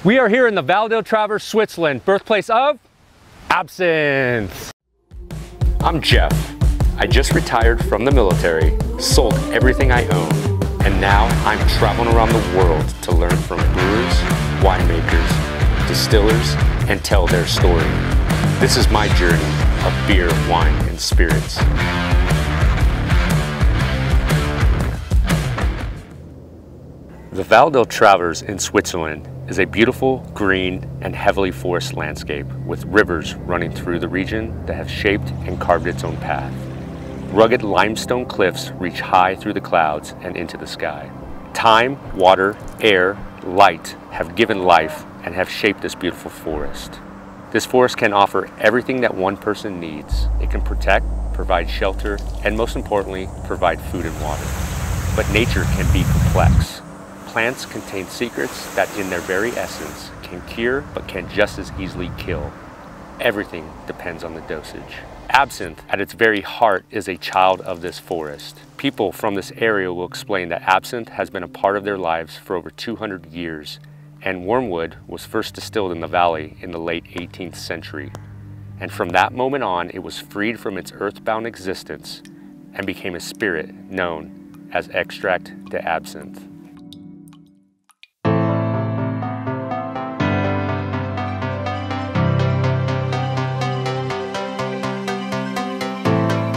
We are here in the Val-de-Travers, Switzerland, birthplace of Absinthe. I'm Jeff. I just retired from the military, sold everything I own, and now I'm traveling around the world to learn from brewers, winemakers, distillers, and tell their story. This is my journey of beer, wine, and spirits. The Val-de-Travers in Switzerland is a beautiful, green, and heavily forested landscape with rivers running through the region that have shaped and carved its own path. Rugged limestone cliffs reach high through the clouds and into the sky. Time, water, air, light have given life and have shaped this beautiful forest. This forest can offer everything that one person needs. It can protect, provide shelter, and most importantly, provide food and water. But nature can be complex. Plants contain secrets that in their very essence can cure but can just as easily kill. Everything depends on the dosage. Absinthe, at its very heart, is a child of this forest. People from this area will explain that absinthe has been a part of their lives for over 200 years, and wormwood was first distilled in the valley in the late 18th century. And from that moment on, it was freed from its earthbound existence and became a spirit known as extract d'absinthe.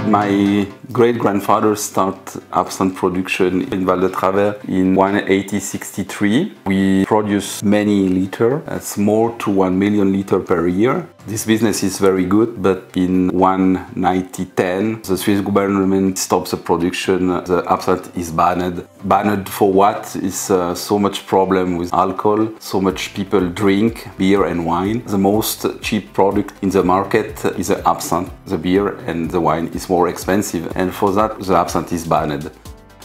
My great-grandfather started absinthe production in Val-de-Travers in 1863. We produce many liters, that's more to 1 million liters per year. This business is very good, but in 1910, the Swiss government stops the production. The absinthe is banned. Banned for what? Is so much problem with alcohol, so much people drink beer and wine. The most cheap product in the market is the absinthe. The beer and the wine is more expensive, and for that the absinthe is banned.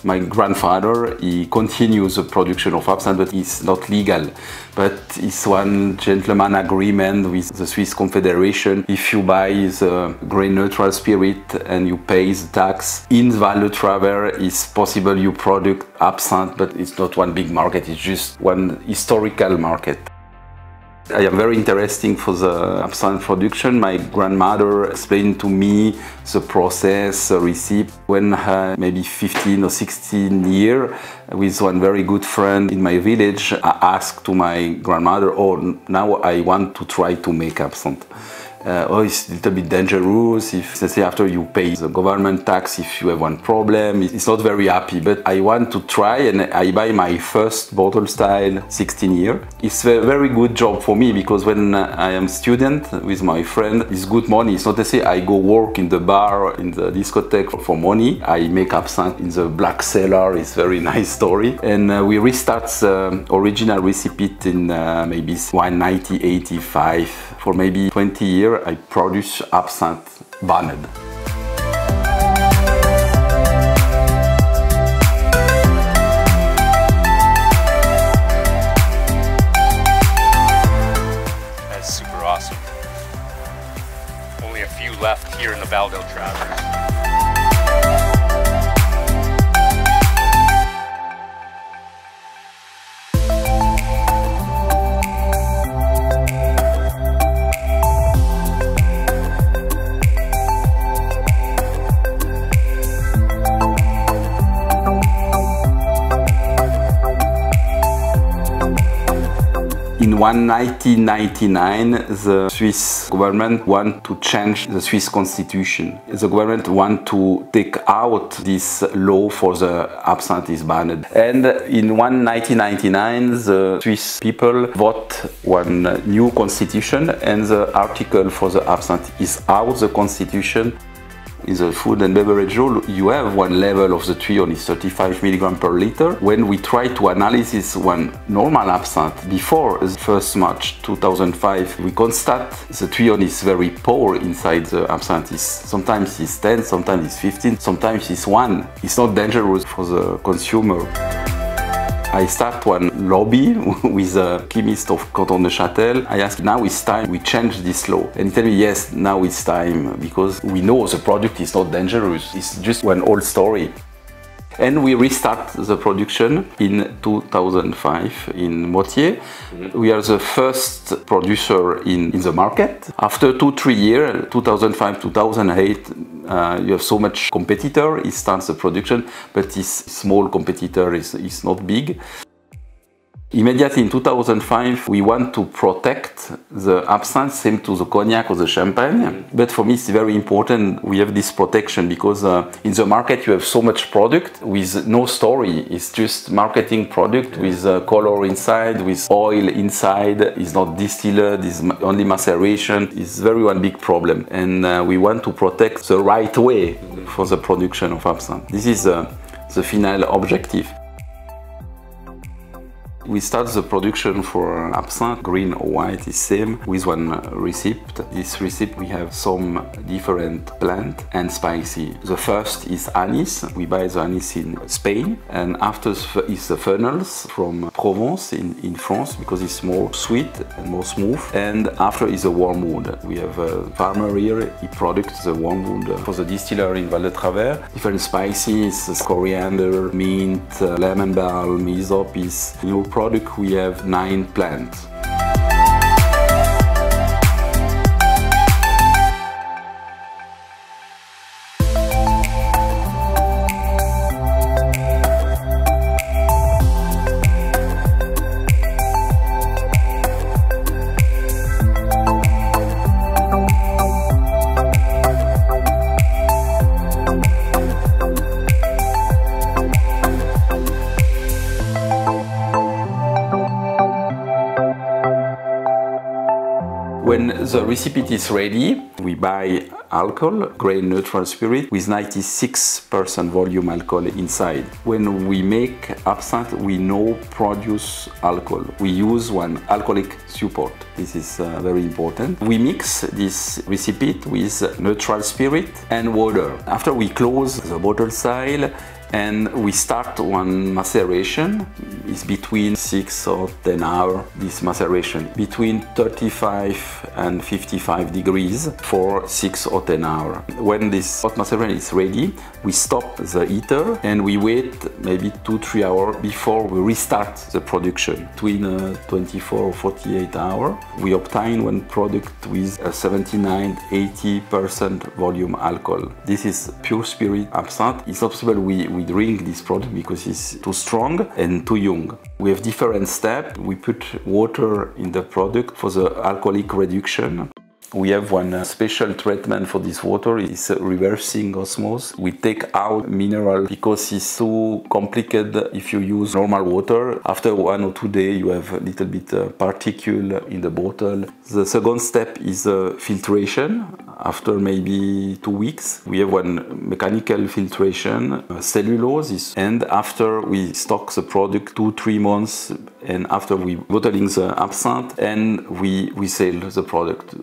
My grandfather, he continues the production of absinthe, but it's not legal. But it's one gentleman agreement with the Swiss Confederation. If you buy the grain neutral spirit and you pay the tax in Val-de-Travers, it's possible you produce absinthe, but it's not one big market, it's just one historical market. I am very interesting for the absinthe production. My grandmother explained to me the process, the recipe. When I had maybe 15 or 16 years, with one very good friend in my village, I asked to my grandmother, oh, now I want to try to make absinthe. Oh, it's a little bit dangerous. If, let's say, after you pay the government tax, if you have one problem, it's not very happy. But I want to try, and I buy my first bottle style 16 years. It's a very good job for me, because when I am student with my friend, it's good money. It's not to say I go work in the bar, in the discotheque for money. I make absinthe in the black cellar. It's a very nice story. And we restart the original recipe in maybe 1985. For maybe 20 years, I produce absinthe banned. That's super awesome. Only a few left here in the Val-de-Travers. In 1999, the Swiss government want to change the Swiss constitution. The government want to take out this law for the absinthe is banned. And in 1999, the Swiss people vote one new constitution, and the article for the absinthe is out the constitution. In the food and beverage law, you have one level of the trione is 35 mg per liter. When we try to analyze one normal absinthe before the 1st March 2005, we constate the trione is very poor inside the absinthe. Sometimes it's 10, sometimes it's 15, sometimes it's 1. It's not dangerous for the consumer. I start one lobby with a chemist of Canton de Châtel. I asked, now it's time we change this law. And he told me, yes, now it's time, because we know the product is not dangerous. It's just one old story. And we restart the production in 2005 in Motier. We are the first producer in the market. After 2-3 years, 2005, 2008, you have so much competitor, it starts the production, but this small competitor is not big. Immediately in 2005, we want to protect the absinthe, same to the cognac or the champagne. But for me, it's very important we have this protection because in the market you have so much product with no story. It's just marketing product with color inside, with oil inside. It's not distilled, it's only maceration. It's very one big problem. And we want to protect the right way for the production of absinthe. This is the final objective. We start the production for absinthe, green or white is same, with one recipe. This recipe we have some different plant and spicy. The first is anise. We buy the anise in Spain, and after is the fennels from Provence in France because it's more sweet and more smooth. And after is the wormwood. We have a farmer here. He products the wormwood for the distillery in Val-de-Travers. Different spices, coriander, mint, lemon balm, hyssop is new product. We have 9 plants. When the recipe is ready, we buy alcohol, grain neutral spirit, with 96% volume alcohol inside. When we make absinthe, we no produce alcohol. We use one alcoholic support. This is very important. We mix this recipe with neutral spirit and water. After we close the bottle style, and we start one maceration. It's between 6 or 10 hours, this maceration. Between 35 and 55 degrees for 6 or 10 hours. When this hot maceration is ready, we stop the heater and we wait maybe 2-3 hours before we restart the production. Between 24 or 48 hours, we obtain one product with a 79-80% volume alcohol. This is pure spirit absinthe. It's not possible we drink this product because it's too strong and too young. We have different steps. We put water in the product for the alcoholic reduction. We have one special treatment for this water. It's reversing osmosis. We take out mineral because it's too complicated if you use normal water. After 1 or 2 days, you have a little bit particle in the bottle. The second step is filtration. After maybe 2 weeks, we have one mechanical filtration, cellulose, and after we stock the product 2-3 months, and after we bottling the absinthe, and we sell the product.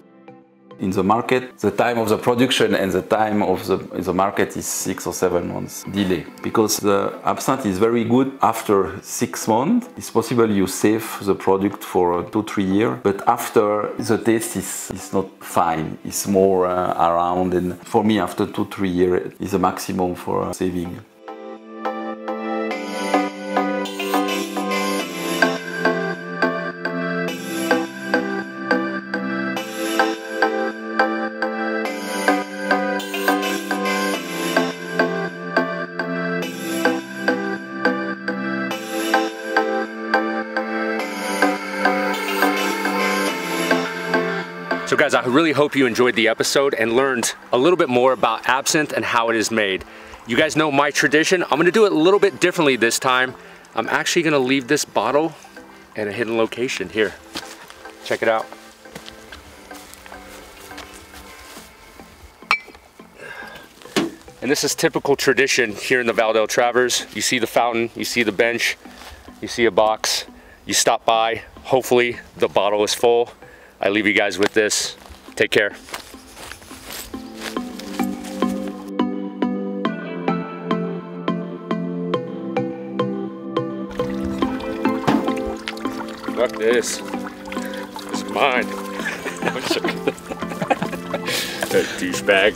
In the market, the time of the production and the time of the market is 6 or 7 months delay. Because the absinthe is very good after 6 months. It's possible you save the product for 2-3 years, but after the taste is not fine. It's more around, and for me after 2-3 years is the maximum for saving. So guys, I really hope you enjoyed the episode and learned a little bit more about absinthe and how it is made. You guys know my tradition. I'm gonna do it a little bit differently this time. I'm actually gonna leave this bottle at a hidden location here. Check it out. And this is typical tradition here in the Val-de-Travers. You see the fountain, you see the bench, you see a box, you stop by, hopefully the bottle is full. I leave you guys with this. Take care. Fuck this. This is mine. That douchebag.